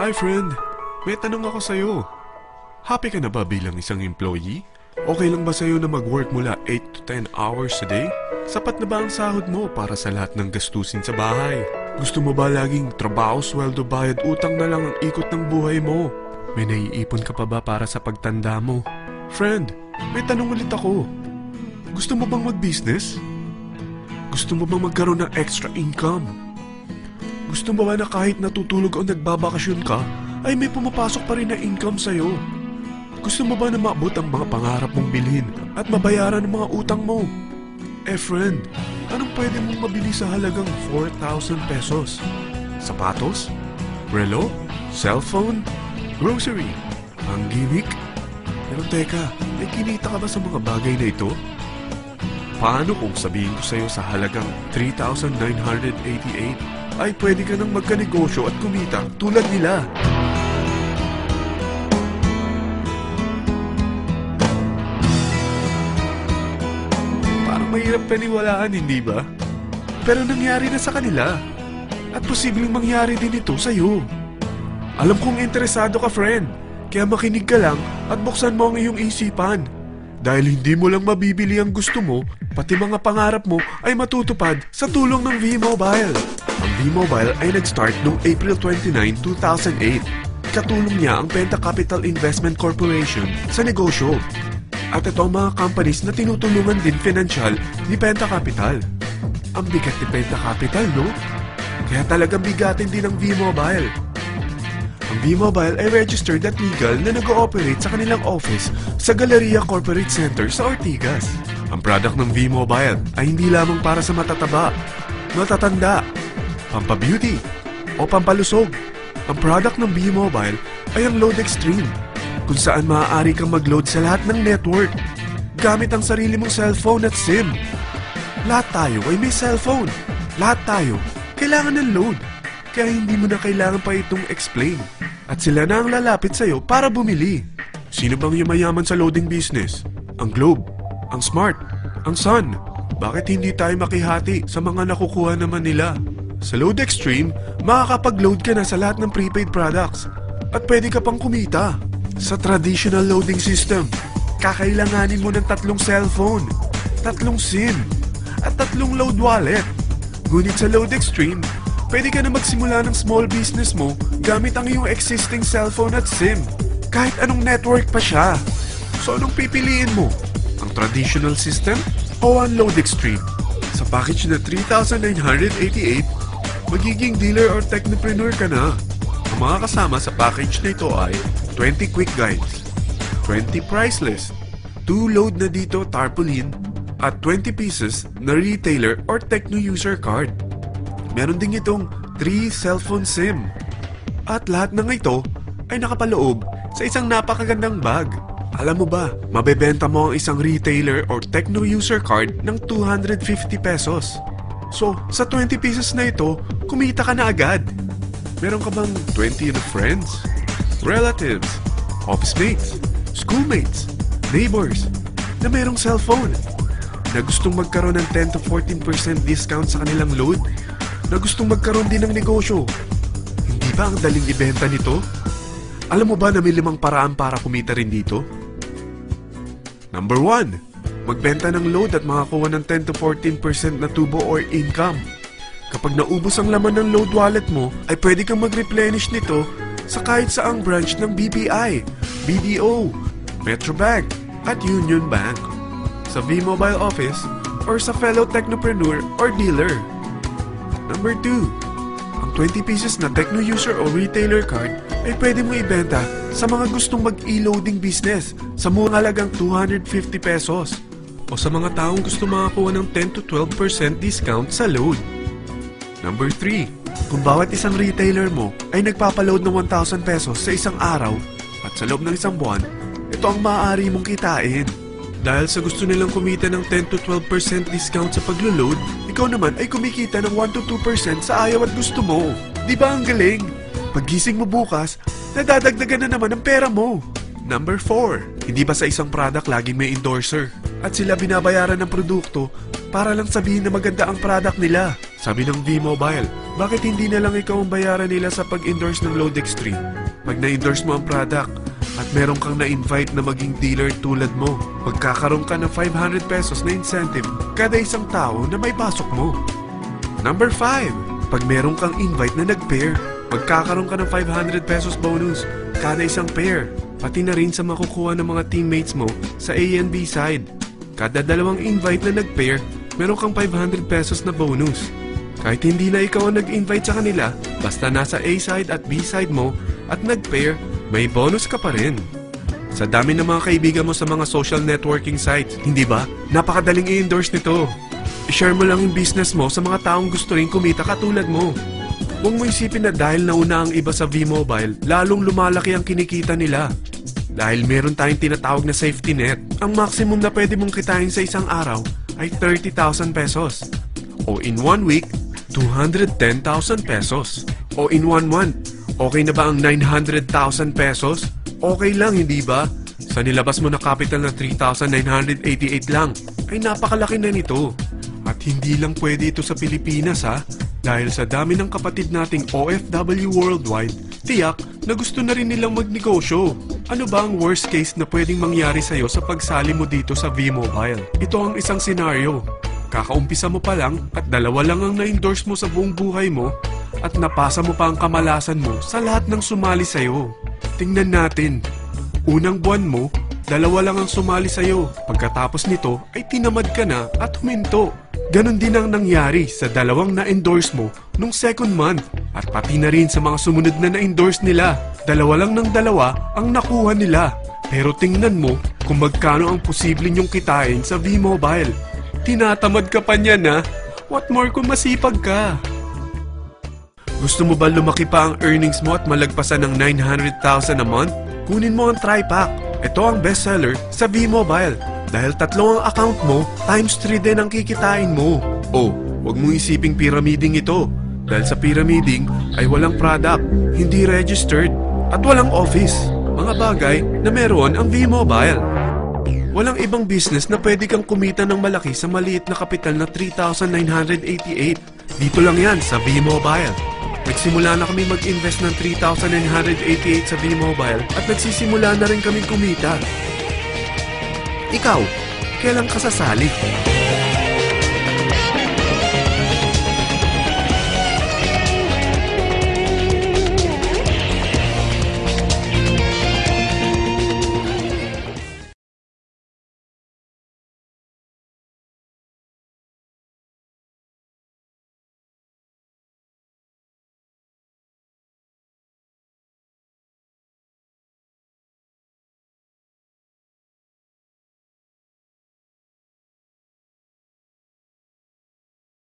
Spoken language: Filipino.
Hi friend, may tanong ako sa'yo. Happy ka na ba bilang isang employee? Okay lang ba sa'yo na mag-work mula 8 to 10 hours a day? Sapat na ba ang sahod mo para sa lahat ng gastusin sa bahay? Gusto mo ba laging trabaho, sweldo, bayad, utang na lang ang ikot ng buhay mo? May naiipon ka pa ba para sa pagtanda mo? Friend, may tanong ulit ako. Gusto mo bang mag-business? Gusto mo bang magkaroon ng extra income? Gusto mo ba na kahit natutulog o nagbabakasyon ka, ay may pumapasok pa rin na income sa'yo? Gusto mo ba na maabot ang mga pangarap mong bilhin at mabayaran ang mga utang mo? Eh friend, anong pwede mong mabili sa halagang 4,000 pesos? Sapatos? Relo? Cellphone? Grocery? Ang gimmick? Pero teka, may kinita ka ba sa mga bagay na ito? Paano kung sabihin ko sa'yo sa halagang 3,988 ay pwede ka nang magkanegosyo at kumita tulad nila? Parang mahirap paniwalaan, hindi ba? Pero nangyari na sa kanila. At posibleng mangyari din ito sa'yo. Alam kong interesado ka, friend. Kaya makinig ka lang at buksan mo ang iyong isipan. Dahil hindi mo lang mabibili ang gusto mo, pati mga pangarap mo ay matutupad sa tulong ng V-Mobile. Ang V-Mobile ay nag-start noong April 29, 2008. Katulong niya ang Penta Capital Investment Corporation sa negosyo. At ito ang mga companies na tinutulungan din financial ni Penta Capital. Ang bigat ni Penta Capital, no? Kaya talagang bigatin din ang V-Mobile. Ang V-Mobile ay registered at legal na nag-ooperate sa kanilang office sa Galleria Corporate Center sa Ortigas. Ang product ng V-Mobile ay hindi lamang para sa matataba, matatanda, pampabeauty, o pampalusog. Ang product ng V-Mobile ay ang Load Extreme, kung saan maaari kang mag-load sa lahat ng network gamit ang sarili mong cellphone at SIM. Lahat tayo ay may cellphone. Lahat tayo kailangan ng load. Kaya hindi mo na kailangan pa itong explain. At sila na ang lalapit sa'yo para bumili. Sino bang yumayaman sa loading business? Ang Globe, ang Smart, ang Sun. Bakit hindi tayo makihati sa mga nakukuha naman nila? Sa Load Extreme, makakapag-load ka na sa lahat ng prepaid products. At pwede ka pang kumita. Sa traditional loading system, kakailanganin mo ng 3 cellphone, 3 SIM, at 3 load wallet. Ngunit sa Load Extreme, pwede ka na magsimula ng small business mo gamit ang iyong existing cellphone at SIM. Kahit anong network pa siya. So anong pipiliin mo? Ang traditional system o ang Load Extreme? Sa package na 3,988, magiging dealer or technopreneur ka na. Ang mga kasama sa package na ito ay 20 quick guides, 20 price list, 2 load na dito tarpaulin, at 20 pieces na retailer or techno user card. Meron din itong 3 cellphone SIM. At lahat ng ito ay nakapaloob sa isang napakagandang bag. Alam mo ba, mabebenta mo ang isang retailer or techno user card ng 250 pesos. So, sa 20 pieces na ito, kumita ka na agad. Meron ka bang 20 na friends, relatives, office mates, schoolmates, neighbors na merong cellphone na gustong magkaroon ng 10 to 14% discount sa kanilang load? Na gustong magkaroon din ng negosyo? Hindi ba ang daling ibenta nito? Alam mo ba na may 5 paraan para kumita rin dito? Number 1, magbenta ng load at makakuha ng 10 to 14% na tubo or income. Kapag naubos ang laman ng load wallet mo, ay pwede kang mag-replenish nito sa kahit saang branch ng BPI, BDO, Metrobank, at Union Bank, sa V-Mobile office, or sa fellow technopreneur or dealer. Number 2, ang 20 pieces na techno user o retailer card ay pwede mo ibenta sa mga gustong mag-e-loading business sa murang halagang 250 pesos o sa mga taong gusto makakuha ng 10 to 12% discount sa load. Number 3, kung bawat isang retailer mo ay nagpapaload ng 1,000 pesos sa isang araw at sa loob ng isang buwan, ito ang maaari mong kitain. Dahil sa gusto nilang kumita ng 10 to 12% discount sa paglo-load, ikaw naman ay kumikita ng 1 to 2% sa ayaw at gusto mo. Di ba ang galing? Paggising mo bukas, nadadagdagan na naman ang pera mo. Number 4, hindi ba sa isang product laging may endorser? At sila binabayaran ng produkto para lang sabihin na maganda ang product nila. Sabi ng V-Mobile, bakit hindi na lang ikaw ang bayaran nila sa pag-endorse ng Load Extreme? Pag na-endorse mo ang product at meron kang na-invite na maging dealer tulad mo, magkakaroon ka ng 500 pesos na incentive kada isang tao na may pasok mo. Number 5, pag meron kang invite na nag-pair, magkakaroon ka ng 500 pesos bonus kada isang pair, pati na rin sa makukuha ng mga teammates mo sa A and B side. Kada dalawang invite na nag-pair, meron kang 500 pesos na bonus. Kahit hindi na ikaw ang nag-invite sa kanila, basta nasa A side at B side mo at nag-pair, may bonus ka pa rin. Sa dami ng mga kaibigan mo sa mga social networking sites, hindi ba? Napakadaling i-endorse nito. I-share mo lang yung business mo sa mga taong gusto rin kumita katulad mo. Huwag mo isipin na dahil nauna ang iba sa V-Mobile, lalong lumalaki ang kinikita nila. Dahil meron tayong tinatawag na safety net, ang maximum na pwede mong kitain sa isang araw ay 30,000 pesos. O in 1 week, 210,000 pesos. O in 1 month, okay na ba ang 900,000 pesos? Okay lang, hindi ba? Sa nilabas mo na capital na 3,988 lang, ay napakalaki na nito. At hindi lang pwede ito sa Pilipinas ha, dahil sa dami ng kapatid nating OFW worldwide, tiyak na gusto na rin nilang magnegosyo. Ano ba ang worst case na pwedeng mangyari sa'yo sa pagsali mo dito sa V-Mobile? Ito ang isang senaryo. Kakaumpisa mo pa lang at dalawa lang ang na-endorse mo sa buong buhay mo at napasa mo pa ang kamalasan mo sa lahat ng sumali sa'yo. Tingnan natin. Unang buwan mo, dalawa lang ang sumali sa'yo. Pagkatapos nito ay tinamad ka na at huminto. Ganon din ang nangyari sa dalawang na-endorse mo nung second month at pati na rin sa mga sumunod na na-endorse nila. Dalawa lang ng dalawa ang nakuha nila. Pero tingnan mo kung magkano ang posible nyong kitain sa V-Mobile. Tinatamad ka pa niyan ha? What more kung masipag ka? Gusto mo ba lumaki pa ang earnings mo at malagpasan ng 900,000 a month? Kunin mo ang TriPack. Ito ang bestseller sa V-Mobile. Dahil 3 ang account mo, times 3 din ang kikitain mo. Oh, huwag mong isiping pyramiding ito. Dahil sa pyramiding ay walang product, hindi registered, at walang office. Mga bagay na meron ang V-Mobile. Walang ibang business na pwede kang kumita ng malaki sa maliit na kapital na 3,988. Dito lang yan sa V-Mobile. Nagsimula na kami mag-invest ng 3,988 sa V-Mobile at nagsisimula na rin kami kumita. Ikaw, kailan ka sasali?